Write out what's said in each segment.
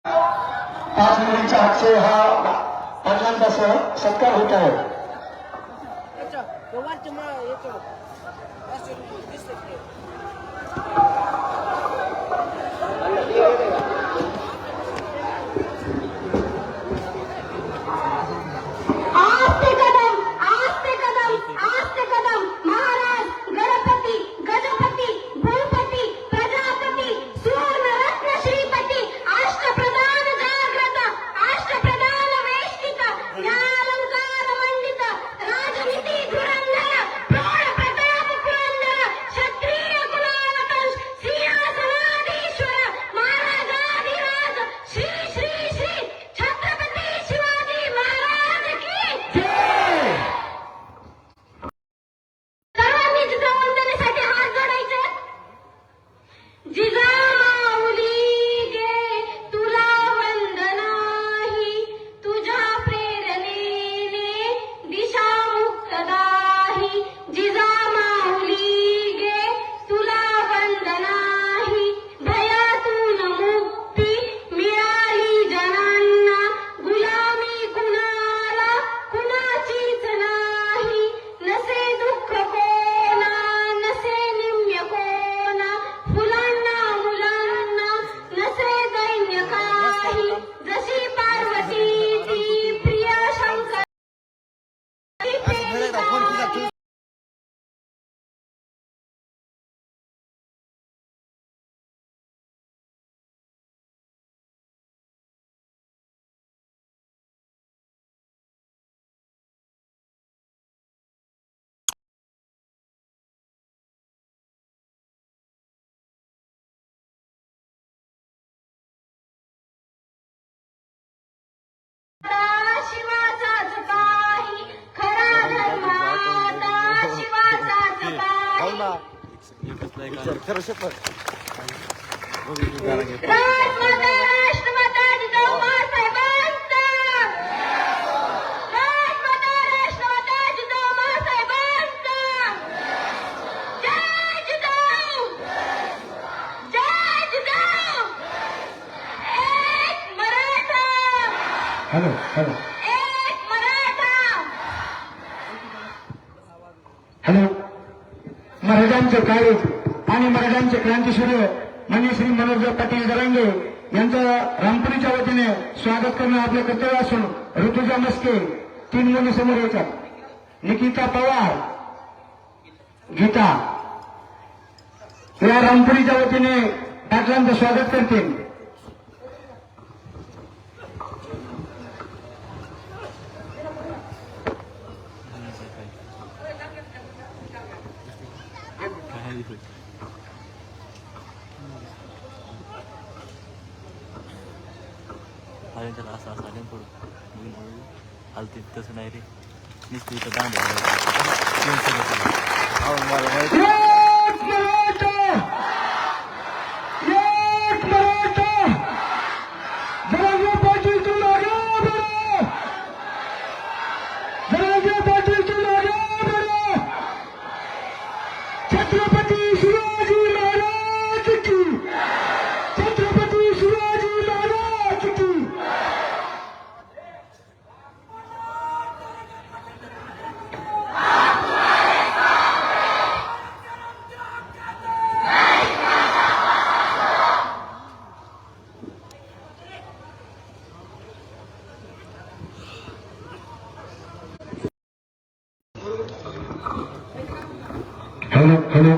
5 मुलींच्या हातचे हा पाटलांचा सत्कार होत आहे. हॅलो हॅलो हॅलो मराठ्यांचे काळीज आणि मराठ्यांचे क्रांतीसूर्य माननीय श्री मनोज पाटील जरांगे यांचं रामपुरीच्या वतीने स्वागत करणं आपलं कर्तव्य असून ऋतुजा मस्के 3 मुली समोर येतात. निकिता पवार, गीता या रामपुरीच्या वतीने पाटलांचं स्वागत करतील. त्याला असं असं आले पडू हलते तसं नाही रे नुसतं इथं दांड छत्रपती शिवाजी महाराज की, छत्रपती शिवाजी महाराज की. हॅलो हॅलो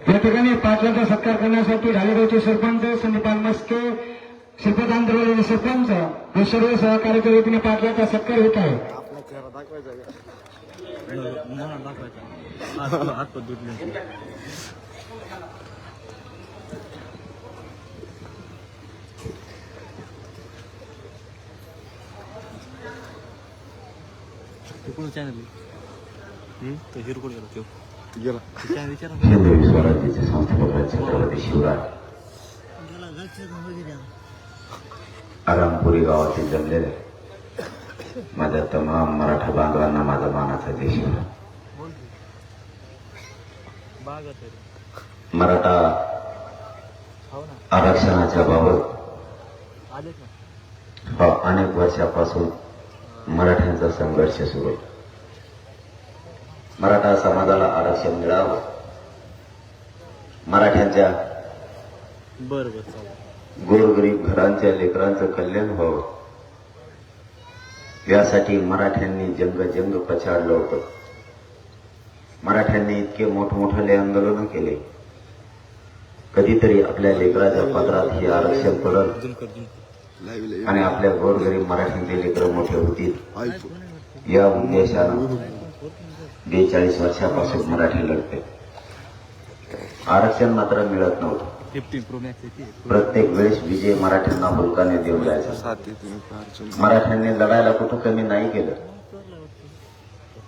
या ठिकाणी पाटलांचा सत्कार करण्यासाठी ढालेगावचे सरपंच संदीपान मस्के, श्रीपत आंध्रवाले सरपंच व सर्व सहकार्याच्या वतीने पाटलांचा सत्कार होत आहे. कोण चॅनल तो हिरो कोण गेला तो गेला हिंदवी स्वराज्याचे संस्थापक छत्रपती शिवराज आरामपुरी गावातील जमलेले माझ्या तमाम मराठा बांधवांना माझा मानाचा देश. मराठा आरक्षणाच्या बाबत आलेच ना. हा अनेक वर्षापासून मराठ्यांचा संघर्ष सुरू आहे. मराठा समाजाला आरक्षण मिळावं, मराठ्यांच्या बरं बरं चालेल. गोरगरीब घरांच्या लेकरांचं कल्याण व्हावं, यासाठी मराठ्यांनी जंग पछाडलं होतं. मराठ्यांनी इतके मोठमोठाले आंदोलन केले. कधीतरी आपल्या लेकराच्या पदरात हे आरक्षण पडल झूम कर झूम कर. आणि आपल्या गोरगरीब मराठ्यांचे लेकरं मोठे होतील, या उद्देशानं 42 वर्षापासून मराठी लढते. आरक्षण मात्र मिळत नव्हतं. 15 Pro Max येते. प्रत्येक वेळेस विजय मराठ्यांना मुलकाने देऊन जायचा. मराठ्यांनी लढायला कुठं कमी नाही केलं.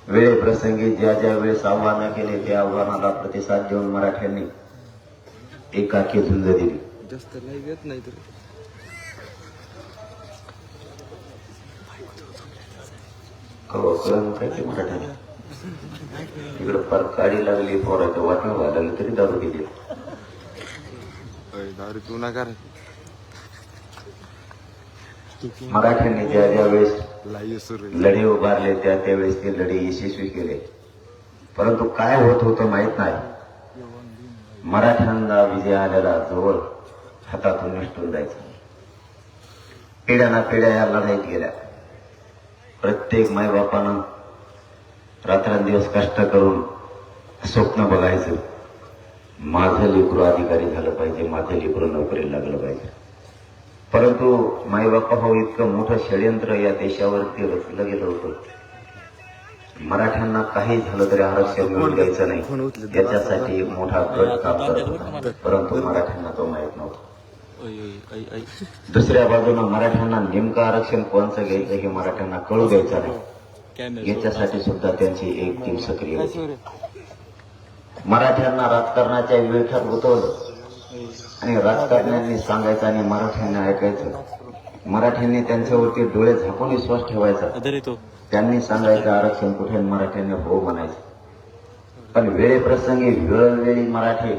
वेळेप्रसंगी ज्या ज्या वेळेस आव्हानं केले त्या आव्हानाला प्रतिसाद देऊन मराठ्यांनी एकाकी झुंज दिली. जास्त लाईव्ह येत नाही तर कळलं काय ते मराठ्यांना. इकडं फार काडी लागली, पोराचं वाटणं व्हायला तरी दारू दिली. दारू तू नका रे. मराठ्यांनी ज्या ज्या वेळेस लाईव्ह सुरू लढे उभारले त्या त्यावेळेस ते लढे यशस्वी केले. परंतु काय होत होतं माहित नाही. मराठ्यांना विजय आलेला जवळ हातातून निसटून जायचं. पिढ्याना पिढ्या या लढाईत गेल्या. प्रत्येक मायबापानं रात्रंदिवस कष्ट करून स्वप्न बघायचं, माझं लेकरू अधिकारी झालं पाहिजे, माझं लेकरू नोकरीला लागलं पाहिजे. परंतु माईबापा हो इतकं मोठं षडयंत्र या देशावरती रचलं गेलं होतं. मराठ्यांना काही झालं तरी आरक्षण मिळून द्यायचं नाही, याच्यासाठी एक मोठा गट काम करत होता. परंतु मराठ्यांना तो माहीत नव्हता. दुसऱ्या बाजूनं मराठ्यांना नेमकं आरक्षण कोणचं घ्यायचं हे मराठ्यांना कळू द्यायचं नाही, याच्यासाठी सुद्धा त्यांची एक टीम सक्रिय होती. मराठ्यांना राजकारणाच्या विळख्यात गुंतवलं आणि राजकारण्यांनी सांगायचं आणि मराठ्यांनी ऐकायचं. मराठ्यांनी त्यांच्यावरती डोळे झाकून विश्वास ठेवायचा. त्यांनी सांगायचं आरक्षण कुठे, आणि मराठ्यांनी हो म्हणायचं. पण वेळेप्रसंगी वेळोवेळी मराठी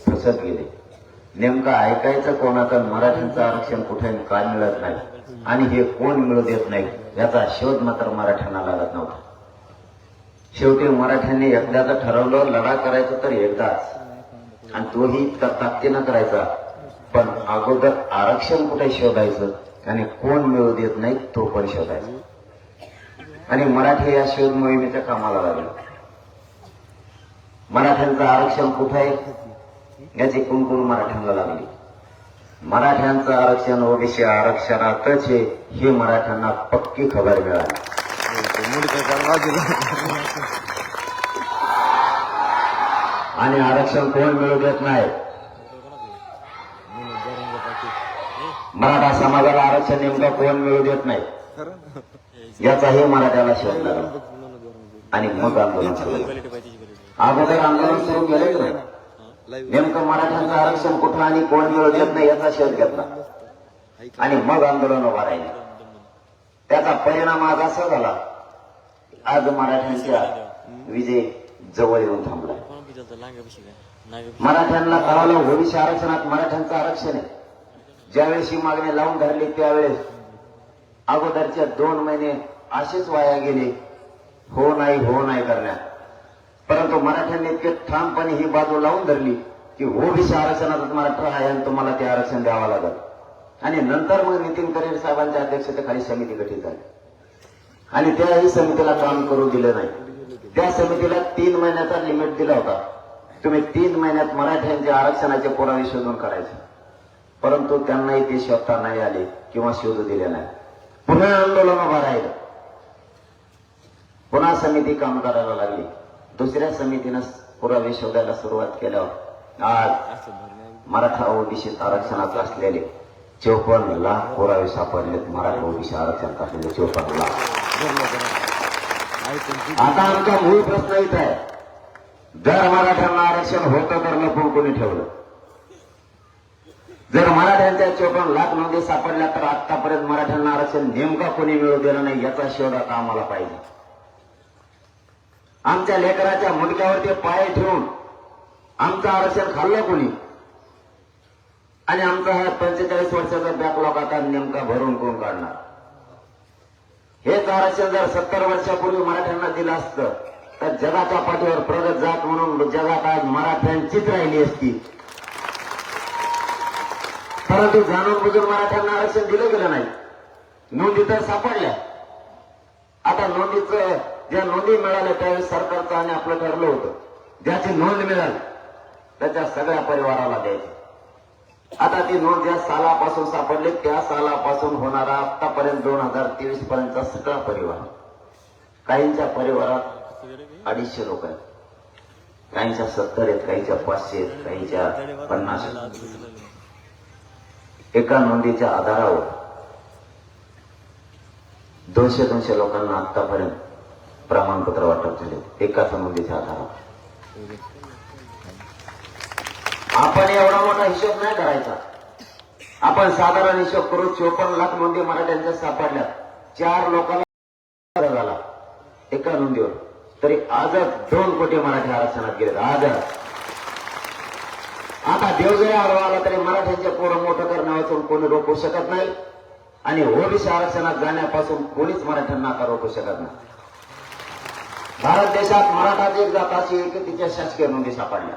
फसत गेले. नेमकं ऐकायचं कोणाचं, मराठ्यांचं आरक्षण कुठे काय मिळत नाही आणि हे कोण मिळू देत नाही याचा शोध मात्र मराठ्यांना लागत नव्हता. शेवटी मराठ्यांनी एकदाचं ठरवलं लढा करायचं तर एकदाच, आणि तोही इतका ताकदीनं करायचा. पण अगोदर आरक्षण कुठे शोधायचं आणि कोण मिळू देत नाही तो पण शोधायचा. आणि मराठी या शोध मोहिमेच्या कामाला लागले. मराठ्यांचं आरक्षण कुठे आहे याची कुणकुण मराठ्यांना लागली. मराठ्यांचं आरक्षण ओबीसी आरक्षणातच आहे हे मराठ्यांना पक्की खबर मिळाली. आणि आरक्षण कोण मिळू देत नाही. मराठा समाजाला आरक्षण नेमकं कोण मिळू देत नाही याचाही मराठ्याला शोध लागला. आणि मग आंदोलन सुरू झालं. अगोदर आंदोलन सुरू केलेच नाही. नेमकं मराठ्यांचं आरक्षण कुठं आणि कोण मिळू देत नाही याचा शोध घेतला आणि मग आंदोलन उभा राहिले. त्याचा परिणाम आज असा झाला, आज मराठ्यांच्या विजय जवळ येऊन थांबला. मराठ्यांना कळालं ओबीसी आरक्षणात मराठ्यांचं आरक्षण आहे. ज्यावेळेस ही मागणी लावून धरली त्यावेळेस अगोदरच्या 2 महिने असेच वाया गेले, हो नाही करण्यात. परंतु मराठ्यांनी इतके ठामपणे ही बाजू लावून धरली की ओबीसी आरक्षणातच मराठा आहे आणि तुम्हाला ते आरक्षण द्यावं लागेल. आणि नंतर मग नितीन करेर साहेबांच्या अध्यक्षतेखाली समिती गठीत झाली आणि त्याही समितीला काम करू दिलं नाही. त्या समितीला 3 महिन्याचा लिमिट दिला होता. तुम्ही 3 महिन्यात मराठ्यांच्या आरक्षणाचे पुरावे शोधून करायचे. परंतु त्यांनाही ते शोधता नाही आले किंवा शोध दिले नाही. पुन्हा आंदोलन उभं राहिलं. पुन्हा समिती काम करायला लागली. दुसऱ्या समितीनं पुरावे शोधायला सुरुवात केल्यावर आज मराठा ओबीसी आरक्षणात असलेले 54 लाख पुरावे सापडलेत. मराठा ओबीसी आरक्षणात असलेले 54 लाख. आता आमचा मूळ प्रश्न इथं आहे, जर मराठ्यांना आरक्षण होतं तर लपून कोणी ठेवलं? जर मराठ्यांच्या 54 लाख नोंदी सापडल्या तर आतापर्यंत मराठ्यांना आरक्षण नेमका कोणी मिळू दिलं नाही याचा शोध आता आम्हाला पाहिजे. आमच्या लेकराच्या मुंडक्यावरती पाय ठेवून आमचं आरक्षण खाल्लं कोणी? आणि आमचा हा 45 वर्षाचा बॅकलॉग आता नेमका भरून कोण काढणार? हेच आरक्षण जर 70 वर्षापूर्वी मराठ्यांना दिलं असतं तर जगाच्या पाठीवर प्रगत जात म्हणून जगात आज मराठ्यांचीच राहिली असती. परंतु जाणून बुजून मराठ्यांना आरक्षण दिलं गेलं नाही. नोंदी तर सापडल्या. आता नोंदीचं ज्या नोंदी मिळाल्या त्यावेळी सरकारचं आणि आपलं ठरलं होतं ज्याची नोंद मिळाली त्याच्या सगळ्या परिवाराला द्यायची. आता ती नोंद ज्या सालापासून सापडली त्या सालापासून होणारा आतापर्यंत 2023 पर्यंतचा सगळा परिवार, काहींच्या परिवारात 250 लोक आहेत, काहींच्या 70 आहेत, काहींच्या 500 आहेत, काहींच्या 50 आहेत. एका नोंदीच्या आधारावर 200 लोकांना आतापर्यंत प्रमाणपत्र वाटप झाले एकाच नोंदीच्या आधारावर. आपण एवढा मोठा हिशोब नाही करायचा. आपण साधारण हिशोब करू. 54 लाख नोंदी मराठ्यांच्या सापडल्या. 4 लोकांना झाला एका नोंदीवर. तरी आजच 2 कोटी मराठी आरक्षणात गेले. आजच. आता देव जरी आडवा आला तरी मराठ्यांच्या पोरं मोठं करण्यापासून कोणी रोखू शकत नाही आणि ओबीसी आरक्षणात जाण्यापासून कोणीच मराठ्यांना आता रोखू शकत नाही. भारत देशात मराठाची एक जात अशी की तिच्या शासकीय नोंदी सापडल्या.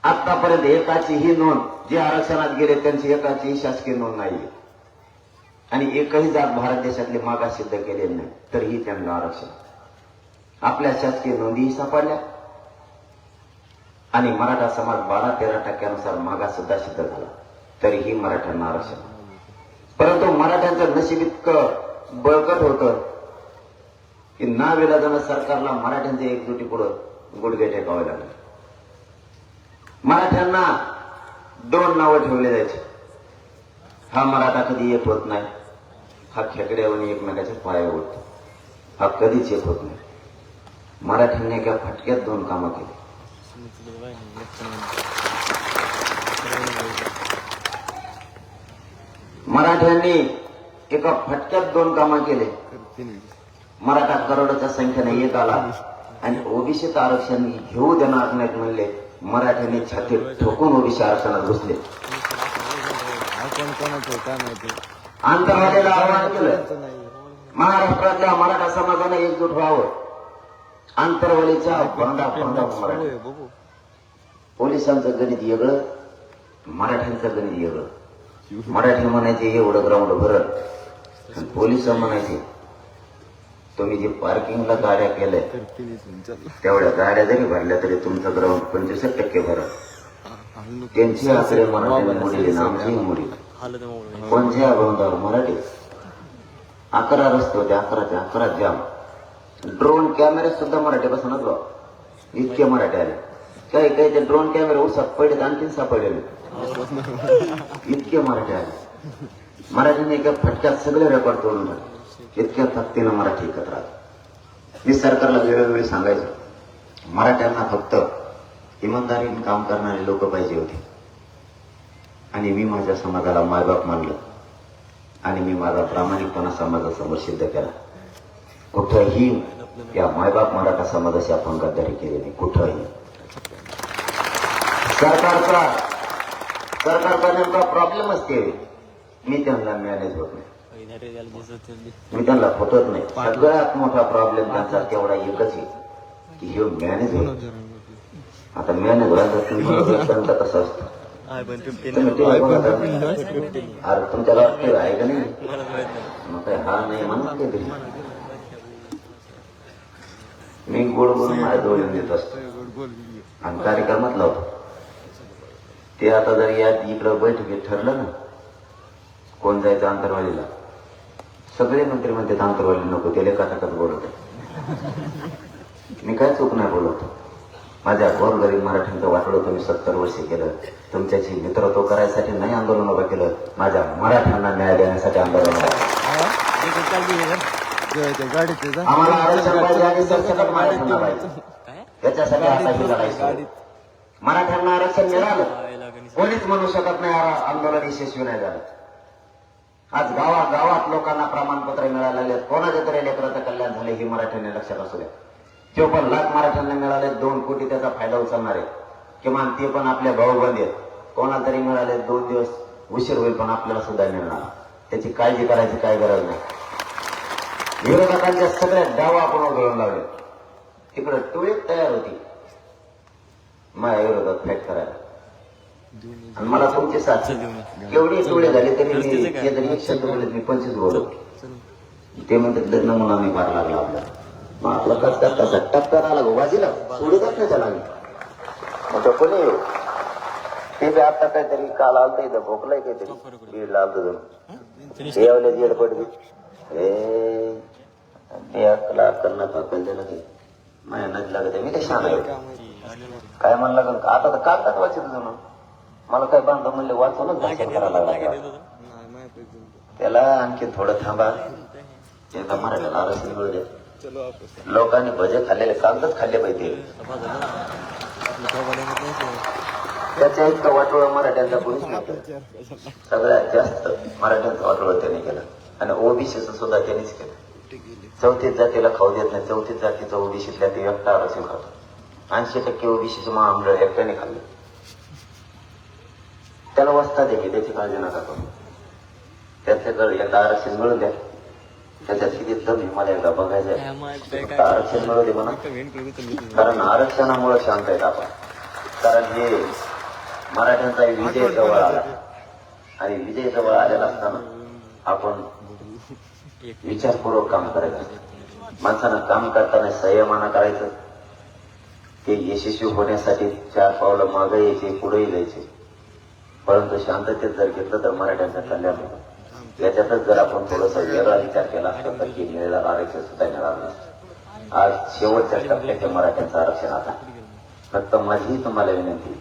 आतापर्यंत एकाची ही नोंद जे आरक्षणात गेले त्यांची एकाची शासकीय नोंद नाहीये आणि एकही जात भारत देशातली मागास सिद्ध केलेली नाही तरीही त्यांना आरक्षण. आपल्या शासकीय नोंदीही सापडल्या आणि मराठा समाज 12-13% मागास सुद्धा सिद्ध झाला तरीही मराठ्यांना आरक्षण. परंतु मराठ्यांचं नशीब इतकं बळकट होतं की नाविलाजानं सरकारला मराठ्यांच्या एकजुटी पुढं गुडघे टेकावे लागले. मराठ्यांना 2 नावं ठेवले जायचे. हा मराठा कधी एक होत नाही, हा खेकड्यावर एकमेकाच्या पायावर उठतो, हा कधीच एक होत नाही. मराठ्यांनी एका फटक्यात 2 कामं केली. मराठ्यांनी एका फटक्यात 2 कामं केले. मराठा करोडच्या संख्येने एक आला आणि ओबीसीचं आरक्षण घेऊ देणार नाहीत म्हणले. मराठ्यांनी छाती ठोकून ओबीसी आरक्षणात घुसले. आंतरवालीला आव्हान केलं. महाराष्ट्रातल्या मराठा समाजाने एकजूट व्हावं. आंतरवालीच्या मराठी. पोलिसांचं गणित वेगळं, मराठ्यांचं गणित वेगळं. मराठी म्हणायचे एवढं ग्राउंड भरत आणि पोलिस म्हणायचे तुम्ही जे पार्किंगला गाड्या केल्या तेवढ्या गाड्या जरी भरल्या तरी तुमचं ग्राउंड 25% भरत. त्यांची आकडे मराठ्यांनी मोडली ना आमचीही मोडली. कोणत्या ग्राउंडावर मराठी 11 रस्ते होते, 11च्या 11 जाम. ड्रोन कॅमेरे सुद्धा मराठी बसणार बा. इतके मराठी आले. काही काही ते ड्रोन कॅमेरे उसात पडलेत आणखीन सापडलेले इतके मराठी आले. मराठीने एका फटक्यात सगळे रेकॉर्ड तोडून टाकले. इतक्या ताकदीनं मराठी एकत्र आले. मी सरकारला वेळोवेळी सांगायचो मराठ्यांना फक्त इमानदारीने काम करणारे लोक पाहिजे होते आणि मी माझ्या समाजाला मायबाप मानलं आणि मी माझा प्रामाणिकपणा समाजासमोर सिद्ध केला. कुठंही या मायबाप मराठा समाजाशी आपण गद्दारी केली नाही. कुठंही सरकारचा नेमका प्रॉब्लेम असते. मी त्यांना मॅनेज होत नाही, मी त्यांना फुटत नाही. सगळ्यात मोठा प्रॉब्लेम त्यांचा तेवढा एकच आहे की हे मॅनेज होत. आता मॅनेज व्हायचं कसं असतं अरे तुमच्याला वाटतं आहे का नाही? मग काय हा नाही म्हणत ते घरी मी गोड बोलून माझ्या डोळे देत असतो आणि कार्यक्रमात लावतो. ते आता जर या इकडं बैठकीत ठरलं ना कोण जायचं आंतरवालीला, सगळे मंत्री म्हणतात आंतरवाली नको, ते लेखाटाकच बोलत आहे. मी काय चूक नाही बोलत. माझ्या गोरगरीब मराठ्यांचं वाटलं तुम्ही 70 वर्ष केलं. तुमच्याशी मित्रत्व करायसाठी नाही आंदोलन उभं केलं, माझ्या मराठ्यांना न्याय देण्यासाठी आंदोलन. आम्हाला आरक्षण पाहिजे आणि सरसकट मराठ्यांना पाहिजे. याच्यासाठी असाही लढाई. मराठ्यांना आरक्षण मिळालं कोणीच म्हणू शकत नाही आंदोलन यशस्वी नाही झालं. आज गावात लोकांना प्रमाणपत्र मिळायला लागले. कोणाच्या तरी लेकराचं कल्याण झाले ही मराठ्यांनी लक्षात असू द्या. 54 लाख मराठ्यांना मिळाले. 2 कोटी त्याचा फायदा उचलणार आहे. किमान ते पण आपल्या भाऊबंद आहेत. कोणाला तरी मिळाले 2 दिवस उशीर होईल पण आपल्याला सुद्धा मिळणार. त्याची काळजी करायची काय गरज नाही. विरोधकांच्या सगळ्या डाव आपण उधळून लावले. तिकडे टोळी तयार होती माझ्या विरोधात फाईट करायला आणि मला तुमची साथ. केवढी टोळी झाली तरी मी ते जरी 1 शब्द बोलत मी 25 बोलतो. ते म्हणतात नमुना मी मार लागला आपल्याला. मग आपला कसा टप्प्यात आला बाजीला सोडतच नाही त्याला. मग कोणी येऊ ते बी आता काहीतरी काल आलत इथं भोकलाय काहीतरी बीड आलत जाऊन येवले जेडपट बी ते अक्कला अक्कल फाकल त्याला काही माझ्या नदी लागत मी ते शान आहे काय म्हणलं लागल आता तर कागदात वाचत जाणं मला काय बांधव म्हणले वाचूनच भाषण करायला लागला. त्याला आणखी थोडं थांबा एकदा मराठ्याला आरक्षण मिळू दे. लोकांनी भजे खाल्लेले कागदच खाल्ले पाहिजे. त्याच्या इतकं वाटोळं मराठ्यांचा कोणीच नव्हतं. सगळ्यात जास्त मराठ्यांचं वाटोळं त्याने केलं आणि ओबीसीचं सुद्धा त्यांनीच केलं. 34 जातीला खाऊ देत नाही. 34 जातीचं ओबीसीतल्या ते एकटा आरक्षण खातो. 80% ओबीसीचं महामंडळ एकट्याने खाल्लं. त्याला वस्ता दे की त्याची काळजी नका करू. त्याच्याकडे एकदा आरक्षण मिळून द्या. त्याच्यात किती दम आहे मला एकदा बघायचं. आरक्षण मिळू दे म्हणा. कारण आरक्षणामुळे शांत आहेत आपण. कारण हे मराठ्यांचा विजय जवळ आला आणि विजय जवळ आलेला असताना आपण विचारपूर्वक काम करायचं. माणसानं काम करताना संयमानं करायचं. ते यशस्वी होण्यासाठी 4 पावलं मागे यायचे पुढेही जायचे. परंतु शांततेत जर घेतलं तर मराठ्यांचं कल्याण होतं. याच्यातच जर आपण थोडासा वेगळा विचार केला असता तर की मिळेल आरक्षण सुद्धा मिळालं नसतं. आज शेवटच्या टप्प्याच्या मराठ्यांचं आरक्षण आता. फक्त माझी तुम्हाला विनंती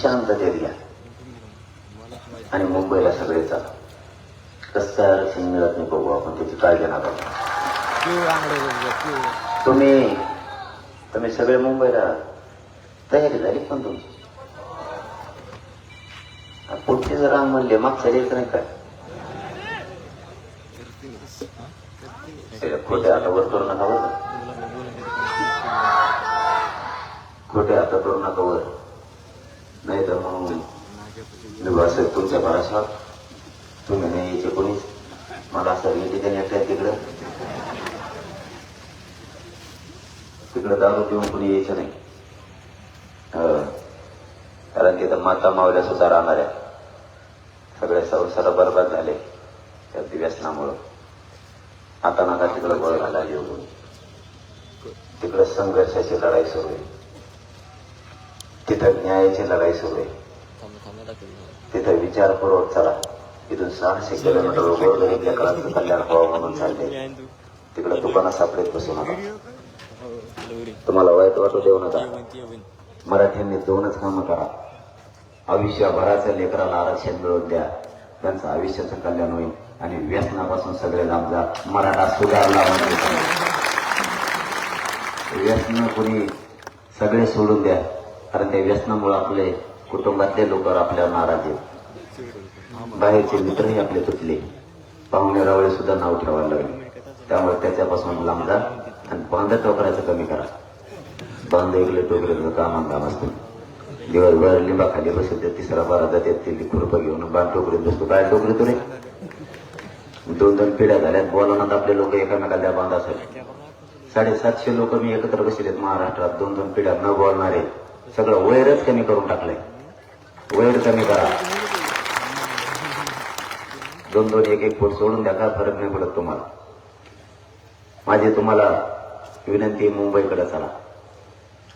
शांततेत घ्या आणि मुंबईला सगळे चला. कसं काय आरक्षण मिळत नाही बघू आपण त्याची काळजी नका. तुम्ही सगळे मुंबईला तयारी झाली पण तुमची पुढची जर रांग म्हणले मागच्या यायचं नाही काय खोटे आता वर करू नका वर. खोटे आता करू नका वर. नाही तर मग मी असं तुमच्या भराशात तुम्ही नाही यायचे कोणीच. मला असं मी ठिकाणी एकट्यात तिकडं दारू पिऊन कोणी यायचं नाही. कारण तिथं माता मावल्या सुद्धा राहणाऱ्या सगळ्या संसार बरबाद झाले त्या व्यसनामुळं. आता नका तिकडं गोळ घाला येऊन. तिकडं संघर्षाची लढाई सुरू आहे. तिथं न्यायाची लढाई सुरू आहे. तिथं विचारपूर्वक चला. इथून 600 किलोमीटर गोरगरीब लेकरांचं कल्याण व्हावं म्हणून चालले. तिकडं दुकाना सापडेत बसू नका. तुम्हाला वाईट वाटू देऊ नका. मराठ्यांनी 2च कामं करा. आयुष्यभराच्या लेकराला आरक्षण मिळवून द्या. त्यांचं आयुष्याचं कल्याण होईल आणि व्यसनापासून सगळे लांब जा. मराठा सुधारला व्यसन कोणी सगळे सोडून द्या. कारण त्या व्यसनामुळे आपले कुटुंबातले लोक आपल्यावर नाराज आहेत. बाहेरचे मित्रही आपले तुटले. पाहुणे रावळे सुद्धा नाव ठेवायला लागले. त्यामुळे त्याच्यापासून लांब जा आणि बांध टोकरायचं कमी करा. बांध एकले टोकऱ्याचं काम असतं. दिवसभर लिंबाखाली बसत 3रा 12 जातात ते खुरपं घेऊन बांध टोकरीत बसतो. काय टोकरी तुरे 2 पिढ्या झाल्यात. बोलवण्यात आपले लोक एकामेकाला त्या बांधासाठी 750 लोक मी एकत्र बसलेत महाराष्ट्रात. 2 पिढ्या न बोलणारे. सगळं वैरच कमी करून टाकलंय. वैर कमी करा. 2 1 फूट सोडून द्या. काय फरक नाही पडत तुम्हाला. माझी तुम्हाला विनंती मुंबईकडे चला.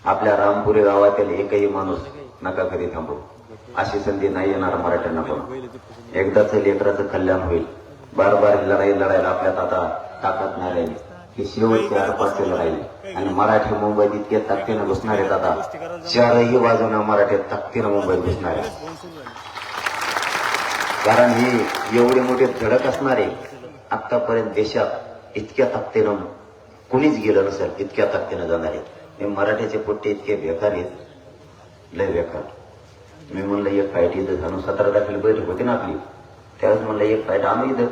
आपल्या रामपुरी गावातील एकही माणूस नका घरी थांबू. अशी संधी नाही येणार मराठ्यांना. पण एकदाच लेकराचं कल्याण होईल. बार लढाई लढायला आपल्यात आता ताकद नाही राहिली. ही शेवटची आरपारची लढाई आणि मराठी मुंबईत इतके ताकदीनं घुसणार आहेत. आता 4ही बाजूने मराठी ताकदीनं मुंबईत घुसणार आहे. कारण ही एवढी मोठी धडक असणारे आतापर्यंत देशात इतक्या ताकदीनं कुणीच गेलं नसेल. इतक्या ताकदीनं जाणार आहेत. हे मराठ्याचे पोट्टे इतके बेकार आहेत. लय बेकार. मी म्हणलं एक फाईट इथं झालं. 17 तारखेला बैठक होती ना आपली. त्यावेळेस म्हणलं एक फाईट आम्ही इथं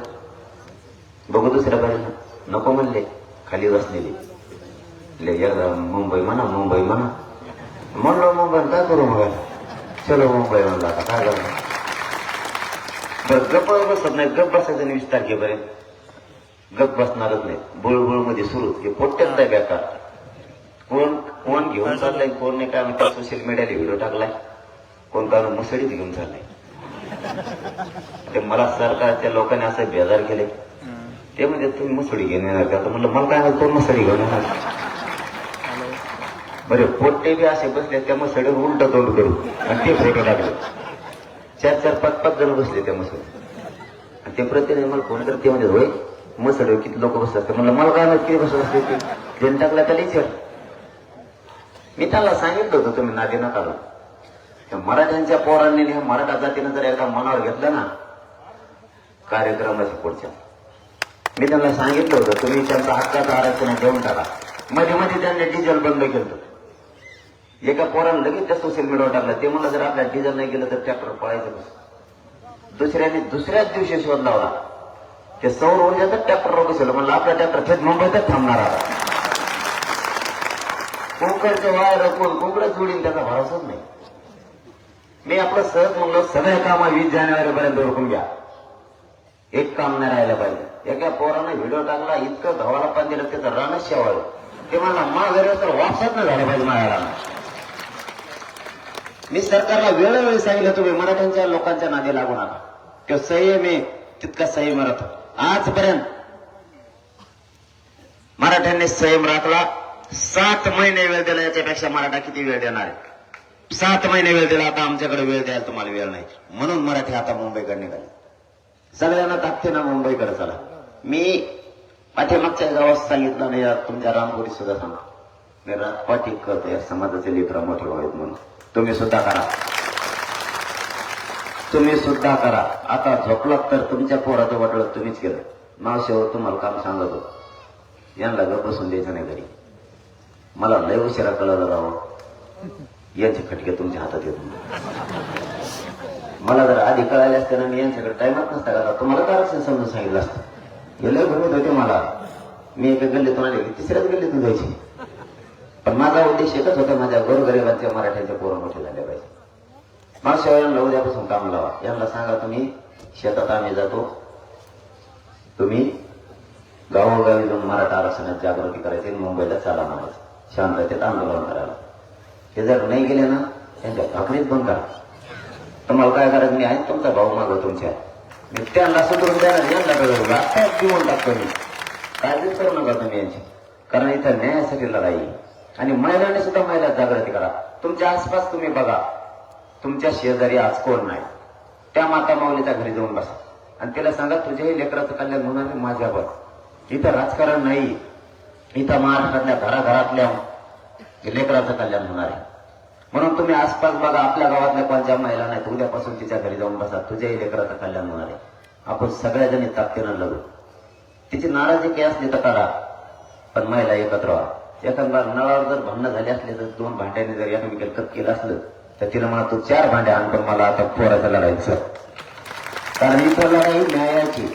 बघू दुसऱ्या बाजूला. नको म्हणले. खाली बसलेली एकदा मुंबई म्हणा म्हणलं मुंबई काय करू मग चलो मुंबई म्हणला आता काय करणार. बरं गप्प बसत नाही, गप बसायचं नाही 20 तारखेपर्यंत. गप बसणारच नाही, बुळबुळ मध्ये सुरू. हे पोट्यात नाही बेकार. कोण घेऊन चाललाय, कोण नाही काय म्हणतात. सोशल मीडियाला व्हिडिओ टाकलाय, कोण काय मुसडीच घेऊन चाललाय. ते मला सरकारच्या लोकांनी असं बेजार केले. ते म्हणजे तुम्ही मुसडी घेऊन येणार का. म्हणलं मला काय कोण मुसडी घेऊन येणार. बरे पोट्टे बी असे बसले त्या मुसडीवर उलट तोंड करू आणि ते फोटो टाकले. 4-4, 5-5 जण बसले त्या मुसडी. आणि ते प्रत्येक मला फोन करते म्हणजे होय मुसडीवर किती लोक बसत असते. म्हणलं मला काय माहिती किती बसत असते. ते ज्यांनी टाकला त्याला विचार. मी त्यांना सांगितलं होतं तुम्ही नादी नका लावू. त्या मराठ्यांच्या पोरांनी मराठा जातीनं जर एकदा मनावर घेतलं ना कार्यक्रमाच्या पुढच्या, मी त्यांना सांगितलं होतं तुम्ही त्यांचं हक्काचं आरक्षण देऊन टाका. मध्ये मध्ये त्यांनी डिझेल बंद केलं. एका पोरानं लगेच त्या सोशल मीडियावर टाकलं. ते म्हणलं जर आपल्याला डिझेल नाही गेलं तर ट्रॅक्टर पळायचं कसं. दुसऱ्याने दुसऱ्याच दिवशी शोध लावला. ते सौर ऊर्जाचं ट्रॅक्टरवर बसवलं. म्हणलं आपला ट्रॅक्टर थेट मुंबईतच थांबणार आता. कोकणचं वायर कोकणच जोडीन त्याचा भरोसाच नाही. मी आपलं सहज म्हणलं सगळे काम 20 जानेवारीपर्यंत ओळखून घ्या. एक काम नाही राहिलं पाहिजे. एका पोरानं व्हिडिओ टाकला, इतकं धवाला पाणी दिलं त्याचं रानच शेवाळ. ते म्हणला मा घरी तर वापसाच नाही झालं पाहिजे माझ्या रानात. मी सरकारला वेळोवेळी सांगितलं तुम्ही मराठ्यांच्या लोकांच्या नादी लागू नका. तो संयम आहे तितका संयम राहतो. आजपर्यंत मराठ्यांनी संयम राखला. 7 महिने वेळ दिला. याच्यापेक्षा मराठा किती वेळ देणार आहे. 7 महिने वेळ दिला. आता आमच्याकडे वेळ द्यायला तुम्हाला वेळ नाही. म्हणून मराठी आता मुंबईकडे निघाले. सगळ्यांना ताकदीनं मुंबईकडे चला. मी पाठीमागच्या गावात सांगितलं नाही, तुमच्या रामपुरी सुद्धा सांगा. मी राजपाटी करतो या समाजाचे लेकरं मोठे व्हावेत म्हणून. तुम्ही सुद्धा करा. तुम्ही सुद्धा करा. आता झोपलात तर तुमच्या पोराचं वाटलं तुम्हीच केलं. मावशीवर तुम्हाला काम सांगत होतो. यांना गप बसून द्यायचं नाही घरी. मला लय उशिरा कळलं राव. यांचे खटके तुमच्या हातात येत. मला जर आधी कळाले असते ना मी यांच्याकडे टाइमच नसता का. तुम्हाला काय आरक्षण समजून सांगितलं असतं. हे लय भरत होते मला. मी एका गल्लीतून आले की 3ऱ्याच गल्लीतून जायची. पण माझा उद्देश एकच होता, माझ्या गोरगरिबांच्या मराठ्यांच्या पोरं मोठे झाले पाहिजे. माझ्या यांना उद्यापासून काम लावा. यांना सांगा तुम्ही शेतात आम्ही जातो, तुम्ही गावोगावी जाऊन मराठा आरक्षणात जागृती करायची. मुंबईला चाला नावाचं शांततेत आंदोलन करायला. हे जर नाही गेले ना त्यांच्या भाकरीत बंद करा. तुम्हाला काय करायचं. मी आहे तुमचा भाऊ मागव तुमच्या. मी त्यांना सुधरून द्यायला यांना आत्ताच घेऊन टाकतो मी. काळजीच करू नका तुम्ही यांची. कारण इथं न्यायासाठी लढाई. आणि महिलांनी सुद्धा महिला जागृती करा. तुमच्या आसपास तुम्ही बघा, तुमच्या शेजारी आज कोण नाही. त्या माता माऊलीच्या घरी जाऊन बसा आणि तिला सांगा तुझ्याही लेकराचं कल्याण होणार आहे माझ्यावर. इथं राजकारण नाही. इथं महाराष्ट्रातल्या घराघरातल्या लेकराचं कल्याण होणार आहे. म्हणून तुम्ही आसपास बघा, आपल्या गावातल्या कोणत्या महिला नाहीत, उद्यापासून तिच्या घरी जाऊन बसा. तुझ्याही लेकराचं कल्याण होणार आहे. आपण सगळ्याजणी ताकदीनं लढू. तिची नाराजी काही असली तर करा, पण महिला एकत्र व्हा. एखादा नळावर जर भांडणं झाली असले तर 2 भांड्यांनी जर एकमेकाला कट केलं असलं तर तिला म्हणा तू 4 भांडे आण, पण मला आता पोराचं लढायचं. कारण इथं लढाई न्यायाची.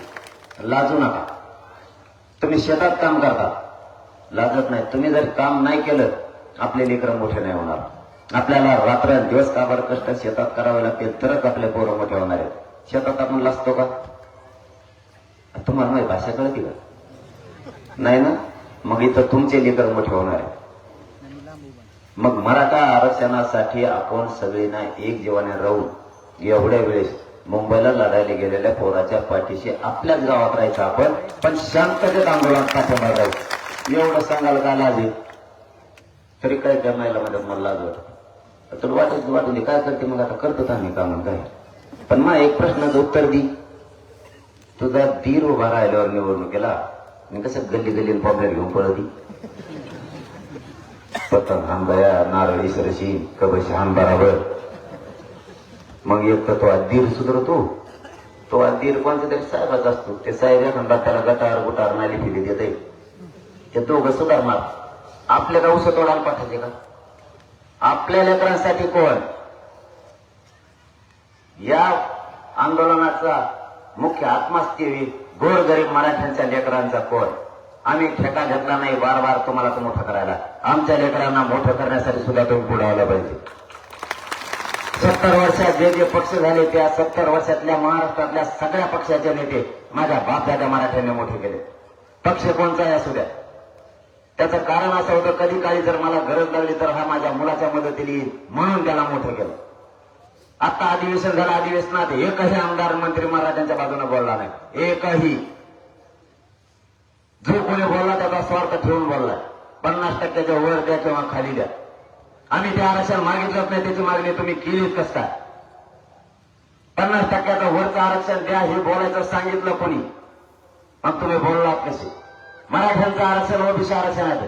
लाजू नका. तुम्ही शेतात काम करता, लाजत नाही. तुम्ही जर काम नाही केलं आपले लेकरं मोठे नाही होणार. आपल्याला रात्र दिवस काबाड कष्ट शेतात करावे लागतील तरच आपले पोरं मोठे होणार आहेत. शेतात आपण लाजतो का. तुम्हाला माझी भाषा कळते का नाही ना. मग इथं तुमचे लेकर मोठे होणार आहे. मग मराठा आरक्षणासाठी आपण सगळींना एक जीवाने राहून एवढ्या वेळेस मुंबईला लढायला गेलेल्या पोराच्या पाठीशी आपल्याच गावात राहायचं आपण, पण शांततेत आंदोलन पाठिंबा राहायचं. एवढं सांगायला का लाज आहे. तरी काय जमायला मदत मला लाज वाटत. तुला वाटून दे काय करते मग आता करतो आम्ही काम काय. पण मग एक प्रश्नाचं उत्तर दी. तुझा धीर उभा राहिल्यावर निवडणुकीला मी कसं गल्ली गल्ली पॉम्पलेट घेऊन पळती. पतंग हानबाया नारळी सरशी कबशी हान बराबर. मग एक तर तो अधीर सुधरतो. तो अधीर कोणत्या तरी साहेबाचा असतो. ते साहेब एखादा त्याला गटार गुटार नाली फिली देते. ते दोघं सुधारणार. आपल्या गाव तोडायला पाठायचे का. आपल्या लेकरांसाठी कोण. या आंदोलनाचा मुख्य आत्मास्थी गोरगरीब मराठ्यांच्या लेकरांचा कोण. आम्ही ठेका घेतला नाही बार बार तुम्हाला तो मोठं करायला. आमच्या लेकरांना मोठं करण्यासाठी सुद्धा तुम्ही पुढे आलं पाहिजे. 70 वर्षात जे जे पक्ष झाले त्या 70 वर्षातल्या महाराष्ट्रातल्या सगळ्या पक्षाचे नेते माझ्या बापदादा मराठ्यांनी मोठे केले. पक्ष कोणचाही असू द्या. त्याचं कारण असं होतं, कधी काळी जर मला गरज लागली तर हा माझ्या मुलाच्या मदतीला येईल म्हणून त्याला मोठं केलं. आता अधिवेशन झालं, अधिवेशनात एकही आमदार मंत्री मराठ्यांच्या बाजूने बोलला नाही. एकही. जो कोणी बोलला त्याचा स्वार्थ ठेवून बोललाय. 50% वर द्या किंवा खाली द्या. आम्ही ते आरक्षण मागितलंच नाही, त्याची मागणी तुम्ही केलीच कसं काय? 50% वरचं आरक्षण द्या हे बोलायचं सांगितलं कोणी? मग तुम्ही बोललात कसे? मराठ्यांचं आरक्षण ओबीसी आरक्षण आहे,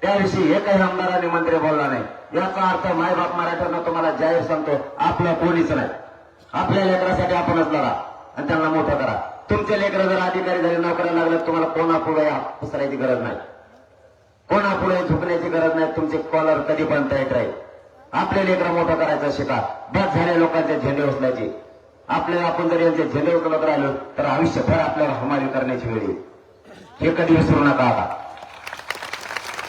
त्याविषयी एकही आमदारांनी मंत्री बोलला नाही. याचा अर्थ मायबाप मराठ्यांना तुम्हाला जाहीर सांगतो, आपलं कोणीच नाही. आपल्या लेकरासाठी आपणच लढा आणि त्यांना मोठं करा. तुमचे लेकर जर अधिकारी झाले, नोकऱ्या लागले, तुम्हाला कोणापुढे पसरायची गरज नाही, कोणापुढे झुकण्याची गरज नाही. तुमचे कॉलर कधी पण टाईट राहील. आपले लेकरं मोठं करायचं शिका. बस झाले लोकांचे झेंडे उचलायचे. आपल्याला आपण जर यांचे झेंडे उचलत राहिलो तर आयुष्यभर आपल्याला हमाली करण्याची वेळ येईल. हे कधी विसरू नका. आता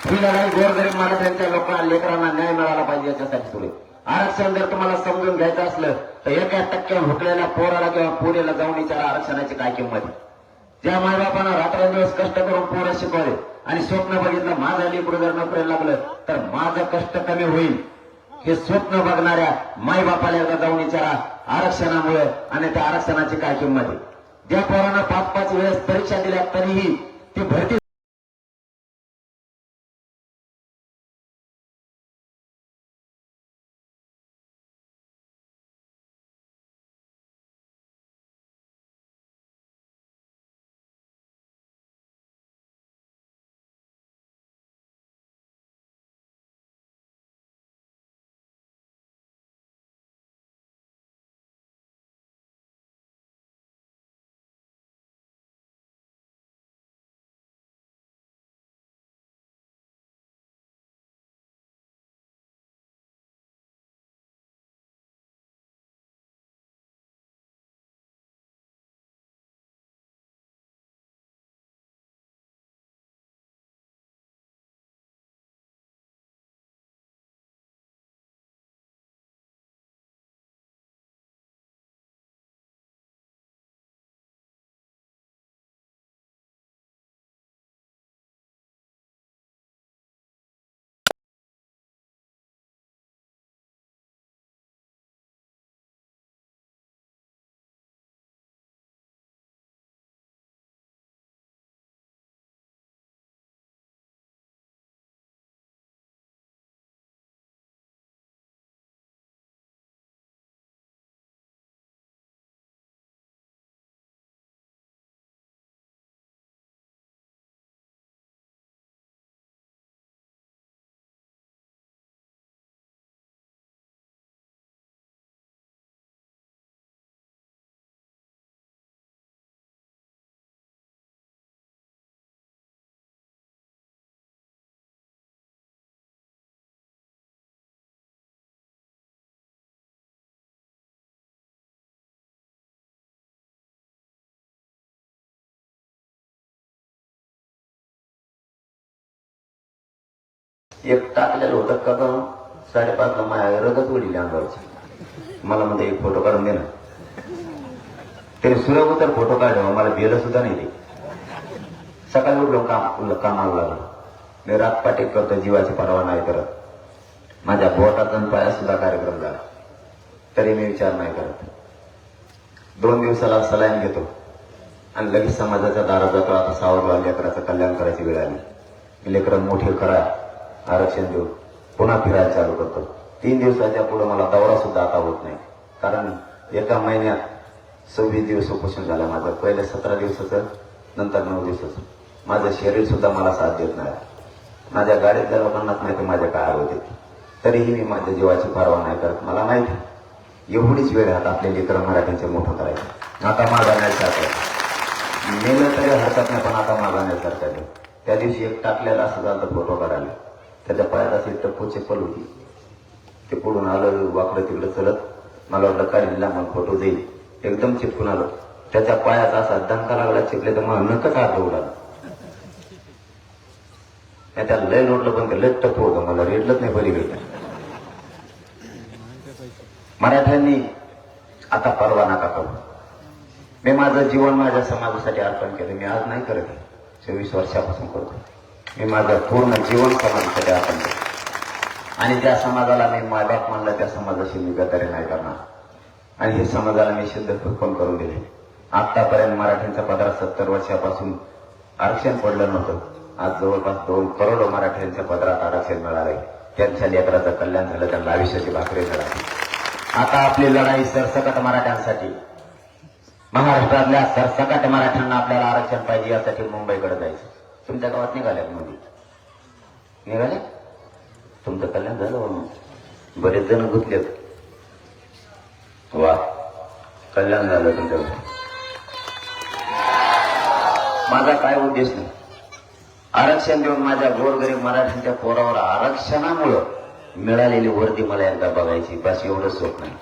ही लढाई गोरगरीब मराठ्यांच्या लोकांना लेकरांना न्याय मिळाला पाहिजे याच्यासाठी सुरू. आरक्षण जर तुम्हाला समजून घ्यायचं असलं तर 1% भुकलेल्या पोराला किंवा पोरीला जाऊन विचारा आरक्षणाची काय किंमत आहे. ज्या मायबापानं रात्रंदिवस कष्ट करून पोरं शिकवले आणि स्वप्न बघितलं माझं लेकरू जर नोकरीला लागलं तर माझं कष्ट कमी होईल, हे स्वप्न बघणाऱ्या मायबापाला एकदा जाऊन विचारा आरक्षणामुळे आणि त्या आरक्षणाची काय किंमत आहे. ज्या पोरानं 5-5 वेळेस परीक्षा दिल्या तरीही ती भरती एक टाकलेलं होतं कदम 5:30 माझ्या रगत उडली अंगावरची. मला म्हणते एक फोटो काढून दे ना. त्याने सुरगोतर फोटो काढला, मला बेलं सुद्धा नाही. ते सकाळी उठलो कामाला लागलो. मी रातपाटी करतो, जीवाची पर्वा नाही करत. माझ्या बोटाचा आणि पायात सुद्धा कार्यक्रम झाला तरी मी विचार नाही करत. 2 दिवसाला सलाईन घेतो आणि लगेच समाजाच्या दारात जातो. आता सावरला लेकराचं कल्याण करायची वेळ आली. लेकरं मोठे करा, आरक्षण देऊ, पुन्हा फिरायला चालू करतो. 3 दिवसाच्या पुढे मला दौरा सुद्धा आता होत नाही, कारण एका महिन्यात 26 दिवस उपोषण झालं माझं. पहिले 17 दिवसाचं, नंतर 9 दिवसाचं. माझं शरीर सुद्धा मला साथ देत नाही. माझ्या गाडीतल्या लोकांनाच माहिती माझ्या काय होते, तरीही मी माझ्या जीवाची पर्वा नाही करत. मला माहिती एवढीच वेळ आहे आपले लेकरं मराठ्यांचे मोठं करायचं. आता माझा नाही सारखं मेलं तरी हरकत नाही, पण आता माझा नाही सारखं. त्या दिवशी एक टाकलेला असं झालं फोटो काढायला. त्याच्या पायात अशी टप्पू चप्पल होती. ते पुढून आलं वाकडं तिकडं चलत. मला वाटलं काढलेला मग फोटो देईल. एकदम चिपकून आलो. त्याच्या पायाचा असा दणका लागला, चिपले तर मला नकच हात उडाला. त्याला लय लोटलं पण ते लय टप्प होतं. मला रेटलंच नाही पलीकडे. मराठ्यांनी आता परवा नका करू. मी माझं जीवन माझ्या समाजासाठी अर्पण केलं. मी आज नाही करत, 24 वर्षापासून करतो. मी माझं पूर्ण जीवन समाजासाठी अर्पण केलं आणि त्या समाजाला मी मायबाप मानलं, त्या समाजाशी मी गदारी नाही करणार. आणि हे समाजाला मी सिद्ध पण करून दिले. आतापर्यंत मराठ्यांच्या पदरात 70 वर्षापासून आरक्षण पडलं नव्हतं. आज जवळपास 2 करोड मराठ्यांच्या पदरात आरक्षण मिळाले. त्यांच्या लेकराचं कल्याण झालं, त्यांना आयुष्याची भाकरी मिळाली. आता आपली लढाई सरसकट मराठ्यांसाठी, महाराष्ट्रातल्या सरसकट मराठ्यांना आपल्याला आरक्षण पाहिजे, यासाठी मुंबईकडे जायचं. तुमच्या गावात निघाल्यात मोदी? निघाले? तुमचं कल्याण झालं म्हणून बरेच जण गुंतलेत. वा, कल्याण झालं तुमचं. माझा काय उद्देश नाही. आरक्षण देऊन माझ्या गोरगरीब मराठ्यांच्या पोरावर आरक्षणामुळं मिळालेली वर्दी मला एकदा बघायची, बस एवढं सोप नाही.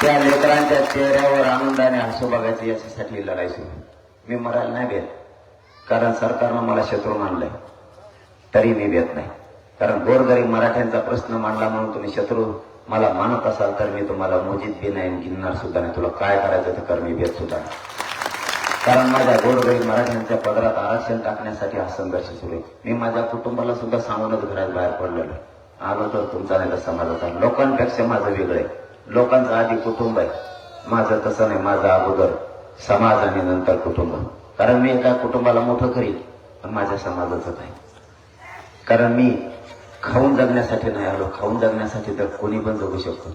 त्या लेकरांच्या चेहऱ्यावर आनंदाने हसू बघायचं, याच्यासाठी लढाई सुरू. मी मरायला नाही भेट, कारण सरकारनं मला शत्रू मानलंय. तरी मी भेट नाही, कारण गोरगरीब मराठ्यांचा प्रश्न मांडला म्हणून तुम्ही शत्रू मला मानत असाल तर मी तुम्हाला मोजीत बी नाही, गिनणार सुद्धा नाही. तुला काय करायचं तर कर, मी भेट सुद्धा नाही. कारण माझ्या गोरगरीब मराठ्यांच्या पदरात आरक्षण टाकण्यासाठी हा संघर्ष सुरू आहे. मी माझ्या कुटुंबाला सुद्धा सांगूनच घरात बाहेर पडलेलो. आलो तर तुमचा नाही तर समाजाचा. लोकांपेक्षा माझं वेगळं आहे. लोकांचं आधी कुटुंब आहे, माझं तसं नाही. माझं अगोदर समाज आणि नंतर कुटुंब. कारण मी एका कुटुंबाला मोठं करीन, पण माझ्या समाजाचं आहे. कारण मी खाऊन जगण्यासाठी नाही आलो, खाऊन जगण्यासाठी तर कोणी पण जगू शकतो.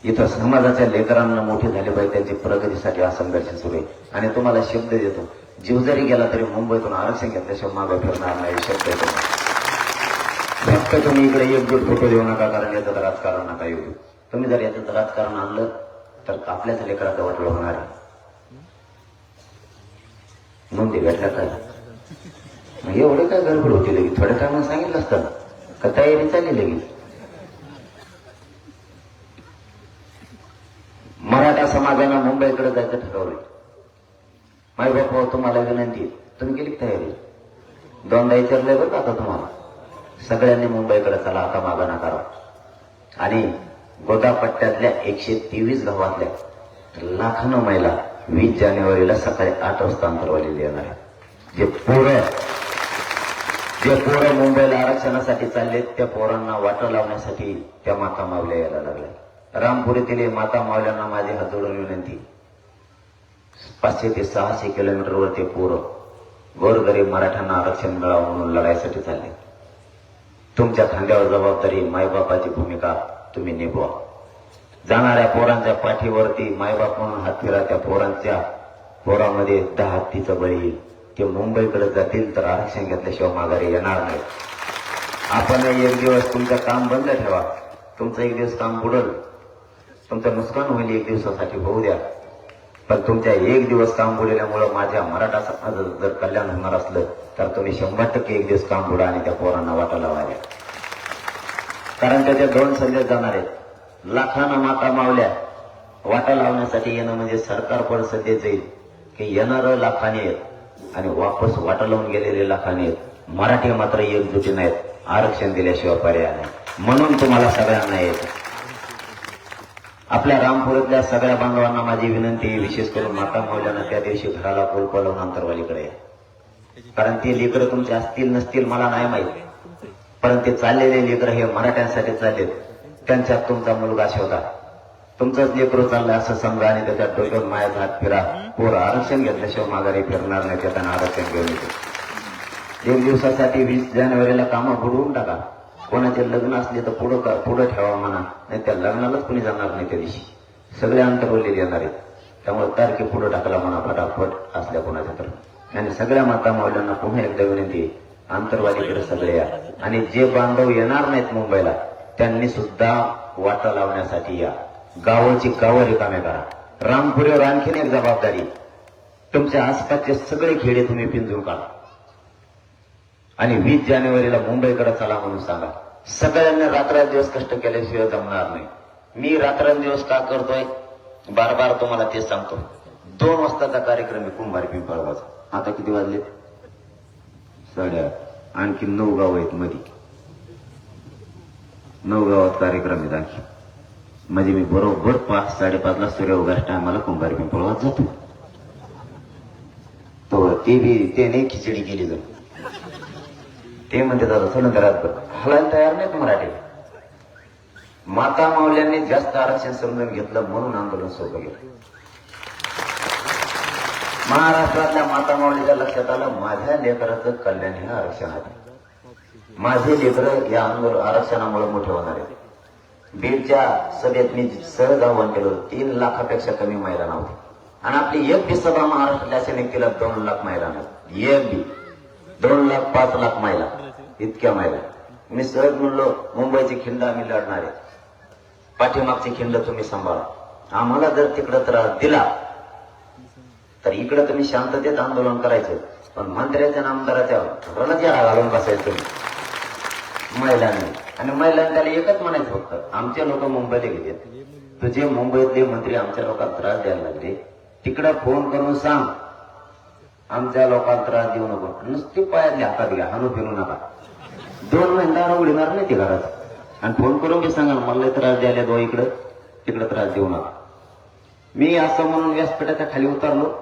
इथं समाजाच्या लेकरांना मोठे झाले पाहिजे, त्यांची प्रगतीसाठी हा संघर्ष सुरू आहे. आणि तुम्हाला शब्द देतो, जीव जरी गेला तरी मुंबईतून आरक्षण घेतल्याशिवाय मागे फिरणार नाही. शब्द देतो. फक्त तुम्ही इकडे एकजूट फोटो देऊ नका, कारण याचं राजकारण नका येऊ. तुम्ही जर याचं राजकारण आणलं तर आपल्याच लेकराचं वाटलं होणार आहे. नोंदी भेटल्या काय एवढे काय गडबड होती लगेच? थोड्या टायमाला सांगितलं असतं का तयारी चालली लगेच. मराठा समाजानं मुंबईकडे जायचं ठरवलं. माय बापा तुम्हाला विनंती, तुम्ही केली तयारी? 2दा विचारलंय बरं का आता तुम्हाला. सगळ्यांनी मुंबईकडे चला, आता मागा ना करा. आणि गोदापट्ट्यातल्या 123 गावातल्या लाखांनो महिला 20 जानेवारीला सकाळी 8 वाजता अंतरवालीला येणार आहे. जे पोरं मुंबईला आरक्षणासाठी चाललेत, त्या पोरांना वाटा लावण्यासाठी त्या माता मावल्या यायला लागल्या. रामपुरीतील माता मावल्यांना माझी हात जोडून विनंती, 500 ते 600 किलोमीटरवर ते पोरं गोरगरीब मराठ्यांना आरक्षण मिळावं म्हणून लढाईसाठी चालले. तुमच्या खांद्यावर जबाबदारी, मायबापाची भूमिका तुम्ही निभवा. जाणाऱ्या पोरांच्या पाठीवरती मायबाप म्हणून हात फिरा. त्या पोरामध्ये 10 हत्तीचं बळी येईल. ते मुंबईकडे जातील तर आरक्षण घेतल्याशिवाय माघारी येणार नाही. आपण एक दिवस तुमचं काम बंद ठेवा, तुमचं एक दिवस काम बुडल, तुमचं नुकसान होईल, एक दिवसासाठी होऊ द्या. पण तुमच्या एक दिवस काम बुडल्यामुळं माझ्या मराठा समाजाचं जर कल्याण होणार असलं तर तुम्ही 100% एक दिवस काम बुडा आणि त्या पोरांना वाटा लावायला. कारण त्याचे 2 संदेश जाणार आहेत. लाखांना माता मावल्या वाटा लावण्यासाठी येणं म्हणजे सरकार पण संदेश जाईल की येणारं लाखाने आहेत आणि वापस वाटा लावून गेलेले लाखाने आहेत. मराठी मात्र एकजुटी नाहीत. आरक्षण दिल्याशिवाय पर्याय नाही. म्हणून तुम्हाला सगळ्यांना येत. आपल्या रामपुरातल्या सगळ्या बांधवांना माझी विनंती, विशेष करून माता मावल्यांना त्या दिवशी घराला कुलप लावून अंतरवालीकडे आहे. कारण ते लेकरं तुमचे असतील नसतील मला नाही माहिती, पण ते चाललेले लेकरं हे मराठ्यांसाठी चाललेत. त्यांच्यात तुमचा मुलगा शोधा. तुमचंच लेकरं चाललंय असं समजा आणि त्याच्यात डोक्यावर मायाचा हात फिरा. पोरं आरक्षण घेतल्याशिवाय माघारी फिरणार नाही. त्यांना आरक्षण घेऊन येते. 1 दिवसासाठी 20 जानेवारीला कामं बुडवून टाका. कोणाचे लग्न असले तर पुढं ठेवा म्हणा, नाही त्या लग्नालाच कोणी जाणार नाही. त्या दिवशी सगळे अंतरवलेले येणार आहेत. त्यामुळे तारखे पुढे टाकला म्हणा फटाफट असल्या कोणाच्या तर. आणि सगळ्या माता मावल्यांना पुन्हा एकदा विनंती, अंतरवालीकडे सगळे या. आणि जे बांधव येणार नाहीत मुंबईला त्यांनी सुद्धा वाटा लावण्यासाठी या. गावाची गावं रिकामे करा. रामपुरीवर आणखीन एक जबाबदारी, तुमच्या आसपासचे सगळे खेडे तुम्ही पिंजून काढा आणि 20 जानेवारीला मुंबईकडे चला म्हणून सांगा. सगळ्यांनी रात्रंदिवस कष्ट केल्याशिवाय जमणार नाही. मी रात्रंदिवस का करतोय बार तुम्हाला तेच सांगतो. 2 वाजताचा कार्यक्रम आहे कुंभारी पिंपळगावचा. आता किती वाजले? 8:30. आणखी 9 गाव आहेत मध्ये. 9 गावात कार्यक्रम आहेत आणखी. म्हणजे मी बरोबर 5-5:30 सूर्य उगाच टायमाला कुंभार पिंपळात जातो. तो ते नाही खिचडी केली जाईल. ते म्हणते दादा चला घरात हलायला तयार नाहीत मराठी. माता माऊल्यांनी जास्त आरक्षण समजून घेतलं म्हणून आंदोलन सोपं गेलं. महाराष्ट्रातल्या माता माऊलीच्या लक्षात आलं माझ्या लेकराचं कल्याण हे आरक्षण आहे. माझे लेकर या आरक्षणामुळे मोठे होणार आहे. बीडच्या सभेत मी सहज आव्हान केलं 3 लाखापेक्षा कमी महिला नव्हती आणि आपली एक बी सभा महाराष्ट्रातल्या असे केला 2 लाख महिला नाही. एक बी 2 लाख 5 लाख महिला इतक्या महिला. मी सहज म्हणलो मुंबईची खिंड आम्ही लढणार आहे. पाठीमागची खिंड तुम्ही सांभाळा. आम्हाला जर तिकडं त्रास दिला तर इकडे तुम्ही शांततेत आंदोलन करायचं पण मंत्र्याच्या आमदाराच्या रणचेहरा घालून बसायचं तुम्ही महिलांनी. आणि महिलांनी त्याला एकच म्हणायचं फक्त आमचे लोक मुंबईला गेले तुझे मुंबईतले मंत्री आमच्या लोकांना त्रास द्यायला लागले तिकडे फोन करून सांग आमच्या लोकांना त्रास देऊ नको. नुसती पायातली हातात घ्या हानू फिरू नका. 2 महिन्याला उडणार नाही ते घरात. आणि फोन करून मी सांगा मला त्रास द्यायला दो इकडं तिकडे त्रास देऊ नका. मी असं म्हणून व्यासपीठाच्या खाली उतरलो.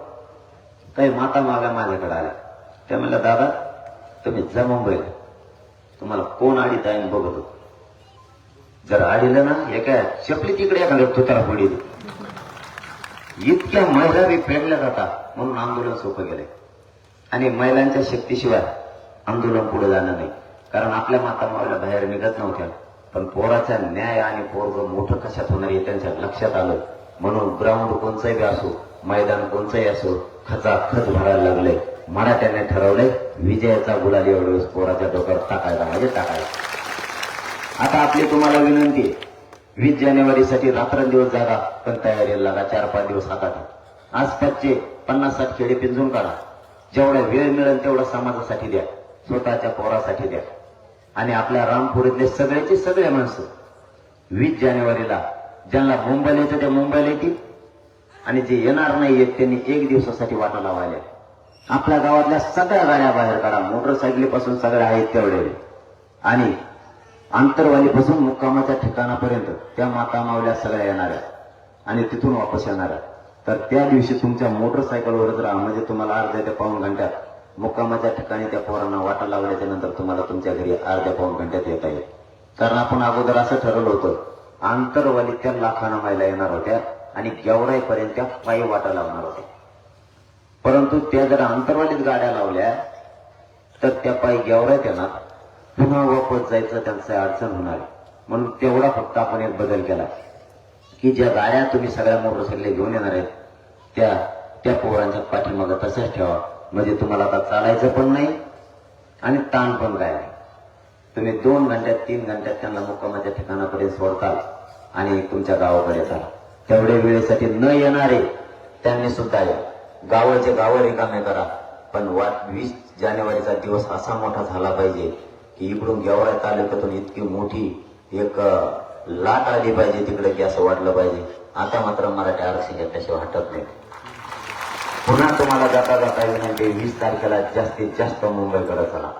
काही माता मागा माझ्याकडे आल्या. त्या म्हणल्या दादा तुम्ही जा मुंबईला तुम्हाला कोण आडीत आहे बघतो. जर आडीलं ना एका चपली तिकडे एखाद्या तुतारा पडी. इतक्या महिला बी फेडल्या जातात म्हणून आंदोलन सोपं गेलंय. आणि महिलांच्या शक्तीशिवाय आंदोलन पुढे जाणार नाही. कारण आपल्या माता मावल्या बाहेर निघत नव्हत्या पण पोराचा न्याय आणि पोरग मोठं कशात होणार हे त्यांच्या लक्षात आलं. म्हणून ग्राउंड कोणचंही असो मैदान कोणचंही असो खचाखच भरायला लागले. मराठ्याने ठरवलंय विजयाचा गुलाल एवढं पोराच्या डोक्यावर टाकायला म्हणजे टाकायला. आता आपली तुम्हाला विनंती आहे 20 जानेवारीसाठी रात्रंदिवस जागा पण तयारीला लागा. 4-5 दिवस हातात. आसपासचे 50-60 खेडे पिंजून काढा. जेवढा वेळ मिळेल तेवढा समाजासाठी द्या स्वतःच्या पोरासाठी द्या. आणि आपल्या रामपुरीतले सगळ्याचे सगळे माणसं 20 जानेवारीला ज्यांना मुंबईला येतं ते मुंबईला येतील आणि जे येणार नाही येत त्यांनी 1 दिवसासाठी वाटा लावायला. आपल्या गावातल्या सगळ्या गाड्या बाहेर काढा. मोटरसायकलीपासून सगळ्या आहेत तेवढे आणि आंतरवालीपासून मुक्कामाच्या ठिकाणापर्यंत त्या माता मावल्या सगळ्या येणाऱ्या आणि तिथून वापस येणाऱ्या. तर त्या दिवशी तुमच्या मोटरसायकलवरच राहा म्हणजे तुम्हाला अर्ध्या ते पाऊण घंट्यात मुक्कामाच्या ठिकाणी त्या पोरांना वाटा लावल्याच्या नंतर तुम्हाला तुमच्या घरी अर्ध्या पाऊण घंट्यात येता येईल. कारण आपण अगोदर असं ठरवलं होतं आंतरवालीत त्या लाखांना महिला येणार होत्या आणि गेवराईपर्यंत त्या पायी वाटा लावणार होत्या. परंतु त्या जर आंतरवालीत गाड्या लावल्या तर त्या पायी गेवराईत येणार पुन्हा वापस जायचं त्यांचं अडचण होणार. म्हणून तेवढा फक्त आपण एक बदल केला की ज्या गाड्या तुम्ही सगळ्या मोटरसायकल घेऊन येणार आहेत त्या पोरांच्या पाठीमागं तसंच ठेवा. म्हणजे तुम्हाला आता चालायचं पण नाही आणि ताण पण काय नाही. तुम्ही 2 घंट्यात 3 घंट्यात त्यांना मुक्कामाच्या ठिकाणापर्यंत सोडताल आणि तुमच्या गावाकडे चाल. तेवढ्या वेळेसाठी न येणारे त्यांनी सुद्धा या. गावाचे गावं रिकामे करा पण 20 जानेवारीचा दिवस असा मोठा झाला पाहिजे की इकडून गेवराई तालुक्यातून इतकी मोठी एक लाट आली पाहिजे तिकडे की असं वाटलं पाहिजे. आता मात्र मराठी आरक्षण घेतल्याशिवाय हटत नाही. पुन्हा तुम्हाला जाता जाता विनंती 20 तारखेला जास्तीत जास्त मुंबईकडे चला.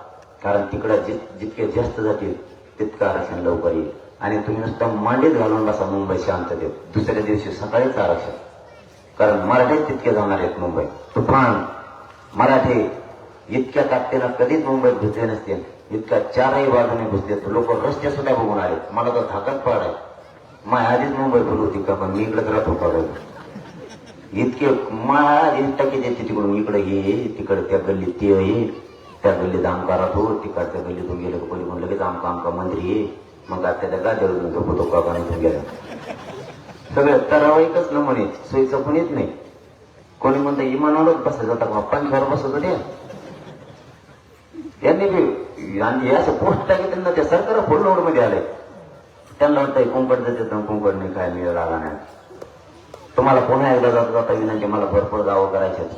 कारण तिकडे जितके जास्त जातील तितकं आरक्षण लवकर येईल. आणि तुम्ही नुसतं मांडीत घालून बसा मुंबई शांततेत. दुसऱ्या दिवशी सकाळीच आरक्षण. कारण मराठे तितके जाणार आहेत मुंबई. तुफान मराठे इतक्या ताकदीनं कधीच मुंबईत घुसले नसतील. इतक्या 4ही बाजूने घुसले लोक रस्ते सुद्धा बघून आले. मला तर धाकत पडाय माय आधीच मुंबई भरून होती का पण मी इकडेच राहतो पडायला. इतके माझी टक्के देते तिकडून इकडे ये तिकडे त्या गल्लीत ते ये त्या गल्लीत आमका राहतो तिकडच्या गल्लीतून गेलं कोणी म्हणलं की आमका मंत्री ये मग आता त्या गाद्यावरून झोपतो का पाण्यातून गेला. सगळं तरावाईकच न म्हणे सोयीचं पण येत नाही. कोणी म्हणतं इमानावरच बसत जाता का पंख्यावर बसत होते यांनी बी आणि असं पोस्ट टाकी त्यांना त्या सरकार फुल लोड मध्ये आले. त्यांना वाटतं कुंकड देते कुंकड नाही काय मिळाला नाही. तुम्हाला पुन्हा एकदा जाता जाता विनंती मला भरपूर गावं करायचे.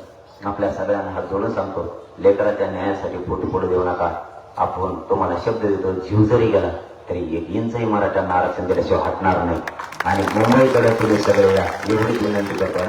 आपल्या सगळ्यांना हात जोडून सांगतो लेकराच्या न्यायासाठी फोटो पुढे देऊ नका. आपण तुम्हाला शब्द देतो जीव जरी गेला तरी 1 इंचही मराठ्यांना आरक्षण दिल्याशिवाय हटणार नाही. आणि मुंबईकडे तुम्ही सगळे या एवढीच विनंती करतो.